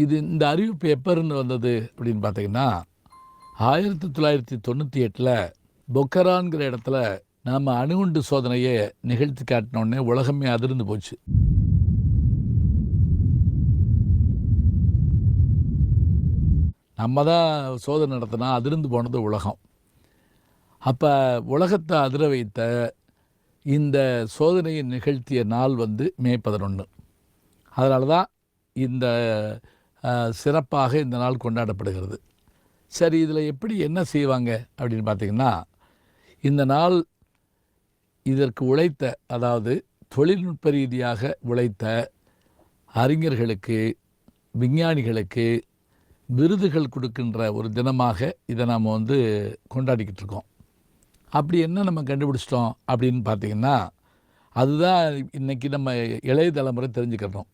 இந்த அறிவிப்பு எப்போருந்து வந்தது அப்படின்னு பார்த்தீங்கன்னா, 1998ல் பொக்கரான்கிற இடத்துல நாம் அணுகுண்டு சோதனையை நிகழ்த்தி காட்டினோடனே உலகமே அதிர்ந்து போச்சு. நம்ம தான் சோதனை நடத்தினா அதிர்ந்து போனது உலகம். அப்போ உலகத்தை அதிர வைத்த இந்த சோதனையை நிகழ்த்திய நாள் மே 11. அதனால தான் இந்த சிறப்பாக இந்த நாள் கொண்டாடப்படுகிறது. சரி, இதில் எப்படி என்ன செய்வாங்க அப்படின்னு பார்த்திங்கன்னா, இந்த நாள் இதற்கு உழைத்த, அதாவது தொழில்நுட்ப ரீதியாக உழைத்த அறிஞர்களுக்கு, விஞ்ஞானிகளுக்கு விருதுகள் கொடுக்கின்ற ஒரு தினமாக இதை நாம் கொண்டாடிக்கிட்டு இருக்கோம். அப்படி என்ன நம்ம கண்டுபிடிச்சிட்டோம் அப்படின்னு பார்த்திங்கன்னா, அதுதான் இன்றைக்கி நம்ம இளைய தலைமுறை தெரிஞ்சுக்கிறோம்.